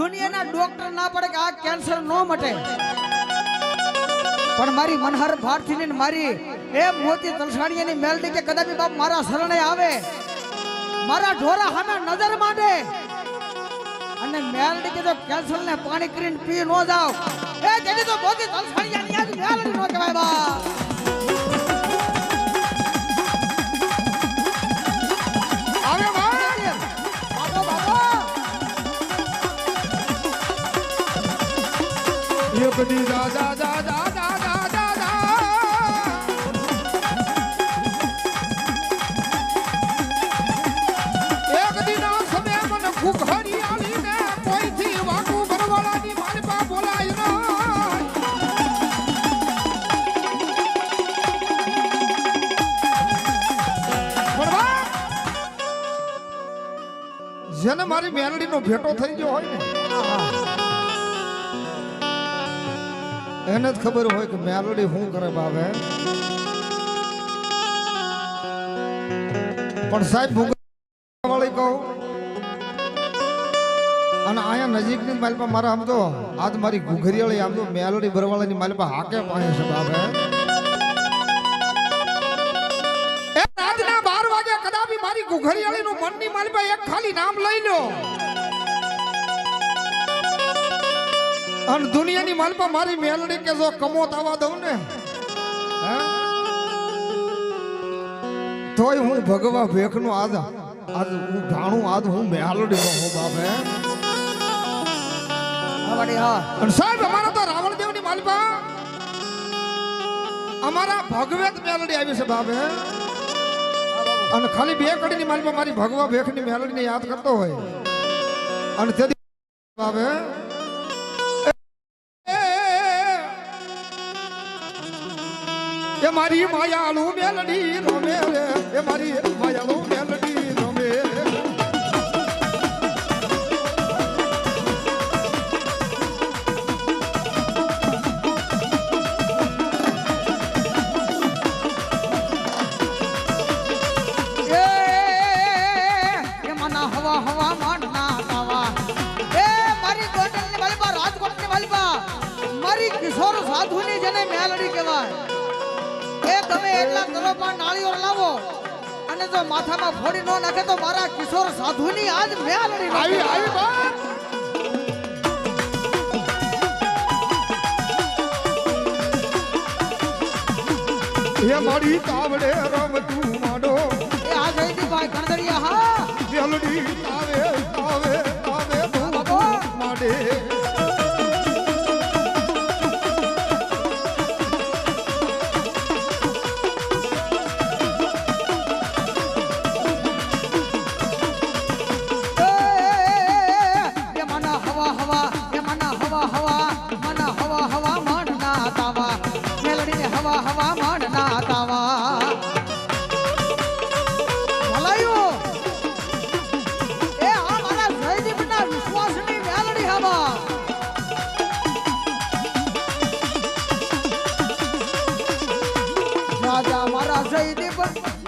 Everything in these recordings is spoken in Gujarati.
દુનિયાના ડોક્ટર ના પડે કે આ કેન્સર નો મટે, પણ મારી મનહર ભારતી ને મારી એ મોતી તલસાણીયાની મેલડી કે કદાપી બાપ મારા શરણે આવે, મારા ઢોરા સામે નજર માંડે અને મેલડી કે જો કેન્સર ને પાણી કરીને પી નો જાવ એ જેની તો મોતી તલસાણીયાની આજ મેલડી નો કહેવાય બા. આવે ભાઈ બાબો બાબો એક દી જા જા જા જા જા જા જા જા એક દી ના સમય મને ઘુઘરી આલી ને કોઈથી વાકુ ભરવાળાની મારી પા બોલાય ન ભરવા જેને મારી મેલડીનો ભેટો થઈ ગયો હોય ને એને જ ખબર હોય કે મેલડી શું કરે બાવે. પણ સાહેબ વાળી કહું અને અહીંયા નજીકની માલપા મારા આમ તો આજ મારી ઘુઘરીવાળી આમ તો મેલડી ભરવાળાની માલપા હાકે પાસે છે બાવે. એ રાતના 12 વાગે કદાપી મારી ઘુઘરીવાળીનું મનની માલપા એક ખાલી નામ લઈ લો અને દુનિયાની માલપા મારી મેલડી કે જો કમોત આવવા દઉં ને તોય હું ભગવા ભેખનું આજ હું જાણું આજ હું મેલડી નો હું બાપે. અને સાહેબ અમારા તો રાવણદેવની માલપા અમારા ભગવે જ મેલડી આવી છે બાપે. અને ખાલી 2 કડીની માલપા મારી ભગવા ભેખની મેલડીને યાદ કરતો હોય અને તે બાપે એ મારી માયાળુ મેલડી રમે રે, એ મારી માયાળુ મેલડી રમે. એ મના હવા હવા માંડના તાવા એ મારી ગોંડલની માલપા રાજકોટની માલપા મારી કિશોર સાધુની જેને મેલડી કહેવાય. એ તમે એટલા તરફમાં નાળીઓ લાવો અને જો માથામાં ફોડી ન નાખે તો મારા કિશોર સાધુની આજ મેલડી આવી આવી બા. એ મારી તાવડે રમતું માંડો એ આ જયદીપભાઈ કણદરિયા હા મેલડી તાવે તાવે તાવે બાબો માંડે.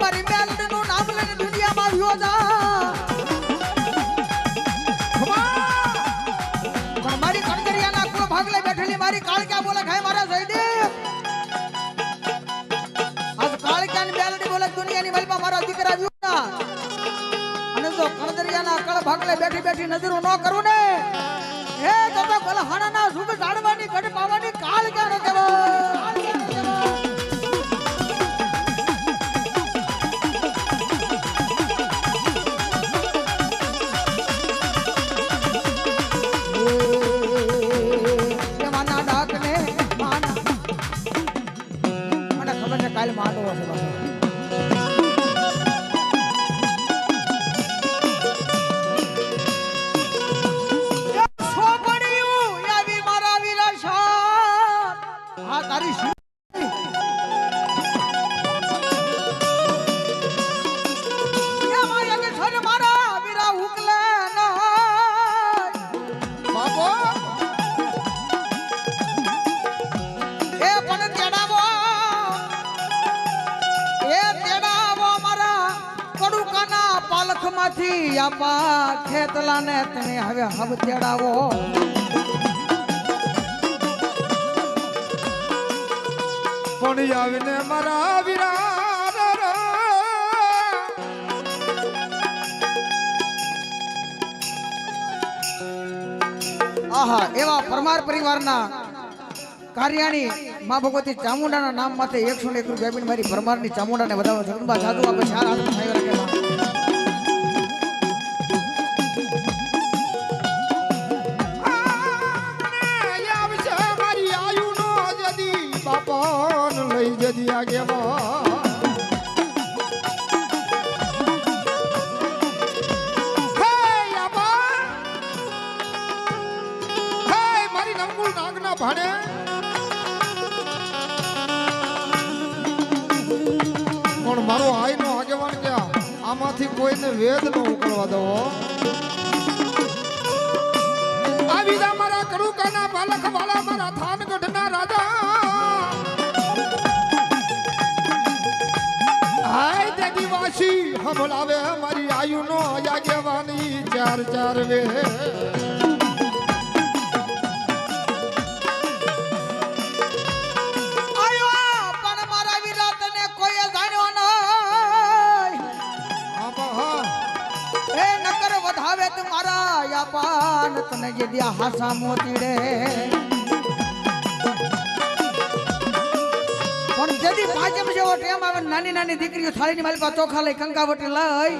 મારી મેલડીનું નામ લઈને દુનિયામાં આવ્યો જા પણ મારી કણકરિયાના કુળ ભાગલે બેઠેલી મારી કાળક્યા બોલે ખાય મારા જયદેવ આજ કાળક્યાની મેલડી બોલે દુનિયાની માલપા મારા દીકરા આવ્યો અને જો કણકરિયાના કળ ભાગલે બેઠી બેઠી નજરો ન કરું ને હે તો ગલહાણાના સુખ ઝાડવાની ગઢ પાવાની કાળક્યા ન કહેવાય. કાલ માંડવો છે મારા વિરાશા આ તારી મારા વિરા ઉકલે બાબો એ પણ તેડાવો એ તેડા નામમાંથી આપા ખેતલાને તમે હવે હબ તેડાવો પણ આવીને મારા વિરાર આહા એવા પરમાર પરિવારના કાર્યાણી માં ભગવતી ચામુંડાના નામ માથે 101 રૂપિયા મારી પરમારની ચામુંડાને વધાવો જગદંબા જાદુ આપે ચાર હાથ થાય રાખે મારી આયુ નો જદી બાપન લઈ જદી આગેવા ભાડે પણ મારો આઈનો આગેવાન ક્યાં આમાંથી કોઈને વેદ ન ઉકળવા દો આવી જા મારા કરુકાના બાલક વાલા મારા થાનગઢના રાજા હાય દેવી વાસી હમલાવે મારી આયુનો આગેવાની ચાર ચાર વે પાન તને જે દિયા હાસા મોતી રે પણ જદી પાંચમ જેવો ટેમ આવે નાની નાની દીકરીઓ થાળીની માલિકા ચોખા લઈ કંકાવટી લઈ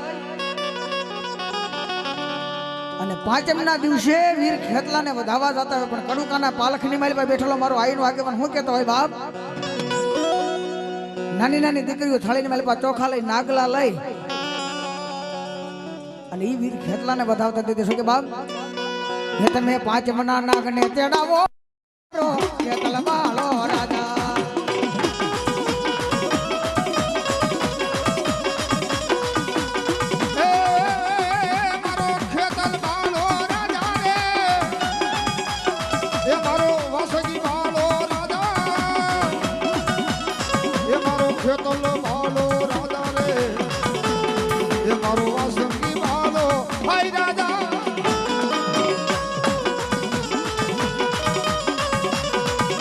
અને પાંચમના દિવસે વીર ખેતલાને વધાવા જતા હોય પણ કડુકાના પાલખની માલિકા બેઠેલો મારો આઈનો આગેવાન હું કહેતો હોય બાપ નાની નાની દીકરીઓ થાળીની માલિકા ચોખા લઈ નાગલા લઈ અને ઈ વીર ખેતલાને વધાવતા દીધી શું કે બાપ હે તમે પાંચમના નાગને તેડાવો ખેતલ બાળો રાજા મારો ખેતલ બાળો રાજા રે એ મારો વાસગી બાળો રાજા એ મારો ખેતલ બાળો રાજા રે એ મારો વાસગી ભાઈ રાજા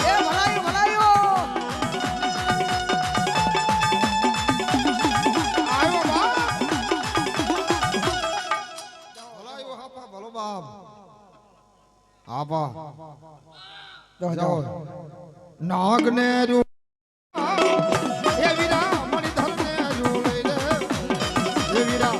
એ ભલાયો ભલાયો આયો બાપ ભલાયો હાપા ભલો બાપ હાપા જાઓ નાગને જો એ વીરા મણી ધરને જો લઈ લે એ વીરા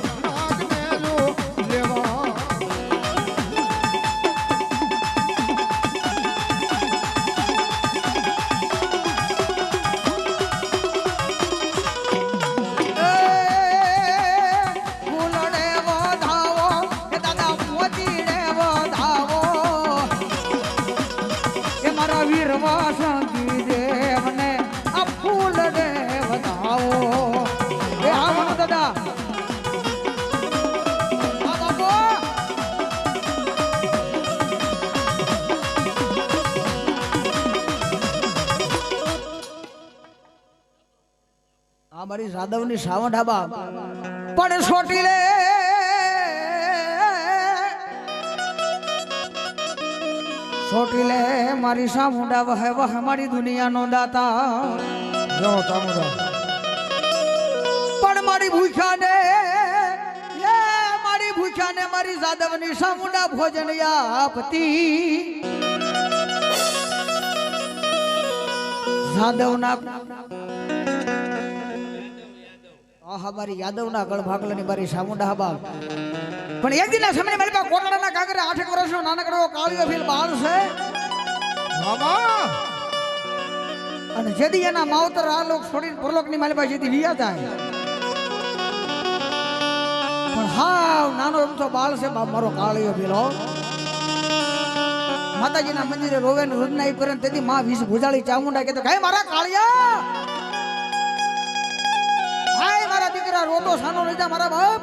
મારી સાદવની સાવણ ડાબા પણ છોટી લે છોટી લે મારી સામુંડા વહે વહ મારી દુનિયાનો દાતા જો ચામુંડા પણ મારી ભૂખ્યાને મારી સાદવની સામુંડા ભોજન આપતી સાદવના મારી યાદવના ગળ ભાગલાની મારી સામુંડા બાપ પણ એક દિન સમય મારી પાસે કોટડાના કાગરે 8 વર્ષનો નાનકડો કાળિયો ફીલ બાળ છે મામા અને જેદી એના માવતર આ લોક છોડીને પરલોકની મારી પાસે જેદી વિયા જાય પણ હાવ નાનો એમ તો બાળ છે બાપ મારો કાળિયો ફીલો માતાજીના મંદિરે રોવે ને રોજનાઈ કરે તેથી માં વિષ ભુજાળી ચામુંડા કહેતો કાઈ મારા કાળિયા મારા દીકરા રોતો સાનો લઈ જા મારા બાપ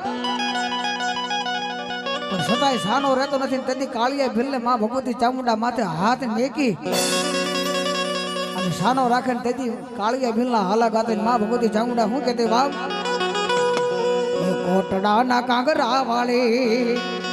પણ છતાંય સાનો રહેતો નથી તેથી કાળિયા ભીલને માં ભગવતી ચામુંડા માથે હાથ મેકી અને સાનો રાખે ને તેથી કાળિયા ભીલના હાલા ગાતે માં ભગવતી ચામુંડા શું કહેતી બાપ કોટડાના કાંગરા વાળી